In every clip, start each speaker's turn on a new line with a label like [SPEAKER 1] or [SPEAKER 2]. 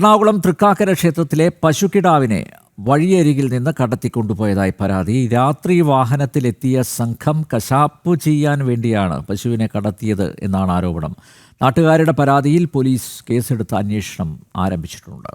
[SPEAKER 1] എറണാകുളം തൃക്കാക്കര ക്ഷേത്രത്തിലെ പശുക്കിടാവിനെ വഴിയരികിൽ നിന്ന് കടത്തിക്കൊണ്ടുപോയതായി പരാതി. രാത്രി വാഹനത്തിലെത്തിയ സംഘം കശാപ്പ് ചെയ്യാൻ വേണ്ടിയാണ് പശുവിനെ കടത്തിയത് എന്നാണ് ആരോപണം. നാട്ടുകാരുടെ പരാതിയിൽ പോലീസ് കേസെടുത്ത് അന്വേഷണം ആരംഭിച്ചിട്ടുണ്ട്.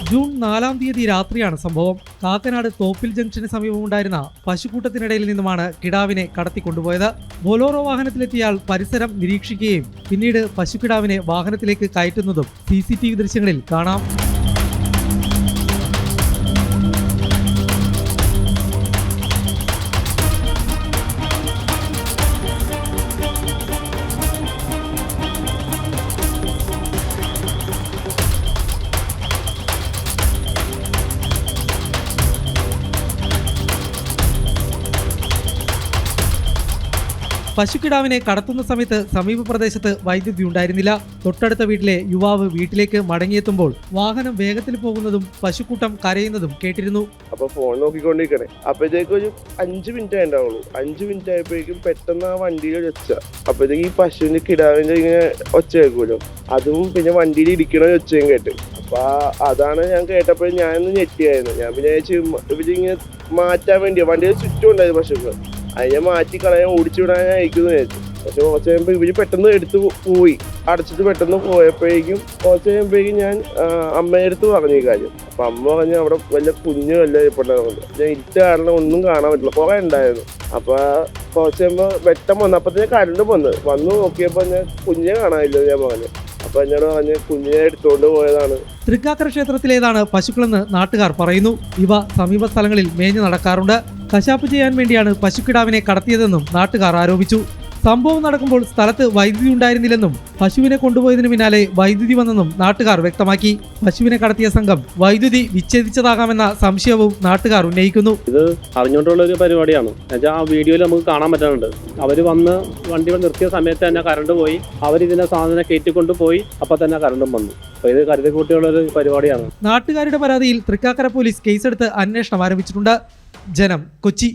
[SPEAKER 2] ജൂൺ 4-ാം തീയതി രാത്രിയാണ് സംഭവം. കാക്കനാട് തോപ്പിൽ ജംഗ്ഷന് സമീപമുണ്ടായിരുന്ന പശുക്കൂട്ടത്തിനിടയിൽ നിന്നുമാണ് കിടാവിനെ കടത്തിക്കൊണ്ടുപോയത്. ബൊലോറോ വാഹനത്തിലെത്തിയാൽ പരിസരം നിരീക്ഷിക്കുകയും പിന്നീട് പശുക്കിടാവിനെ വാഹനത്തിലേക്ക് കയറ്റുന്നതും CCTV ദൃശ്യങ്ങളിൽ കാണാം. പശുക്കിടാവിനെ കടത്തുന്ന സമയത്ത് സമീപ പ്രദേശത്ത് വൈദ്യുതി ഉണ്ടായിരുന്നില്ല. തൊട്ടടുത്ത വീട്ടിലെ യുവാവ് വീട്ടിലേക്ക് മടങ്ങിയെത്തുമ്പോൾ വാഹനം വേഗത്തിൽ പോകുന്നതും പശുക്കൂട്ടം കരയുന്നതും കേട്ടിരുന്നു.
[SPEAKER 3] അപ്പൊ ഫോൺ നോക്കിക്കൊണ്ടിരിക്കണേ. അപ്പോഴത്തേക്കും ഒരു 5 മിനിറ്റ് ഉണ്ടാവുള്ളൂ. 5 മിനിറ്റ് ആയപ്പോഴേക്കും പെട്ടെന്ന് ആ വണ്ടിയിൽ ഒച്ച. അപ്പോഴത്തേക്ക് ഈ പശുവിന്റെ കിടാവിന്റെ ഇങ്ങനെ ഒച്ച കേൾക്കുമല്ലോ, അതും പിന്നെ വണ്ടിയിൽ ഇരിക്കണ ഒച്ചയും കേട്ട്. അപ്പൊ അതാണ് ഞാൻ കേട്ടപ്പോൾ ഞാനൊന്ന് ഞെട്ടിയായിരുന്നു. ഞാൻ പിന്നെ ഇവരിങ്ങനെ മാറ്റാൻ വേണ്ടിയാ, വണ്ടിയുടെ ചുറ്റും ഉണ്ടായിരുന്നു പശുക്കൾ. അതിനെ മാറ്റി കളയാൻ ഓടിച്ചു വിടാനായിരിക്കും വിചാരിച്ചു. പക്ഷെ കുറച്ച് കഴിയുമ്പോൾ ഇവര് പെട്ടെന്ന് എടുത്ത് പോയി, അടച്ചിട്ട് പെട്ടെന്ന് പോയപ്പോഴേക്കും കുറച്ച് കഴിയുമ്പോഴേക്കും ഞാൻ അമ്മയുടെ അടുത്ത് പറഞ്ഞു ഈ കാര്യം. അപ്പൊ അമ്മ പറഞ്ഞു അവിടെ വല്ല കുഞ്ഞു വല്ല ഇപ്പോഴുണ്ടായിരുന്നു. ഞാൻ ഇരുട്ട് കാരണം ഒന്നും കാണാൻ പറ്റില്ല, കുറെ ഉണ്ടായിരുന്നു. അപ്പൊ കുറച്ച് കഴിയുമ്പോൾ വെട്ടം വന്നു. അപ്പത്തേക്ക് കരണ്ട് വന്നു നോക്കിയപ്പോ ഞാൻ കുഞ്ഞിനെ കാണാനില്ല. ഞാൻ പറഞ്ഞു. അപ്പൊ എന്നോട് പറഞ്ഞ് കുഞ്ഞിനെ എടുത്തുകൊണ്ട് പോയതാണ്.
[SPEAKER 2] തൃക്കാക്കര ക്ഷേത്രത്തിലേതാണ് പശുക്കളെന്ന് നാട്ടുകാർ പറയുന്നു. ഇവ സമീപ സ്ഥലങ്ങളിൽ മേഞ്ഞു നടക്കാറുണ്ട്. കശാപ്പ് ചെയ്യാൻ വേണ്ടിയാണ് പശുക്കിടാവിനെ കടത്തിയതെന്നും നാട്ടുകാർ ആരോപിച്ചു. സംഭവം നടക്കുമ്പോൾ സ്ഥലത്ത് വൈദ്യുതി ഉണ്ടായിരുന്നില്ലെന്നും പശുവിനെ കൊണ്ടുപോയതിനു പിന്നാലെ വൈദ്യുതി വന്നെന്നും നാട്ടുകാർ വ്യക്തമാക്കി. പശുവിനെ കടത്തിയ സംഘം വൈദ്യുതി വിച്ഛേദിച്ചതാകാമെന്ന സംശയവും നാട്ടുകാർ ഉന്നയിക്കുന്നു.
[SPEAKER 4] ഇത് അറിഞ്ഞുകൊണ്ടുള്ള ഒരു പരിപാടിയാണ്. എന്നുവെച്ചാൽ ആ വീഡിയോയിൽ നമുക്ക് കാണാൻ പറ്റുന്നുണ്ട്. അവർ വന്ന് വണ്ടി നിർത്തിയ സമയത്ത് തന്നെ കറണ്ട് പോയി. അവരിതിനെ സാധനം കയറ്റിക്കൊണ്ട് പോയി. അപ്പൊ തന്നെ കറണ്ടും വന്നു. അപ്പൊ ഇത് കരുതി കൂട്ടിയുള്ള ഒരു പരിപാടിയാണ്.
[SPEAKER 2] നാട്ടുകാരുടെ പരാതിയിൽ തൃക്കാക്കര പോലീസ് കേസെടുത്ത് അന്വേഷണം ആരംഭിച്ചിട്ടുണ്ട്. ജനം, കൊച്ചി.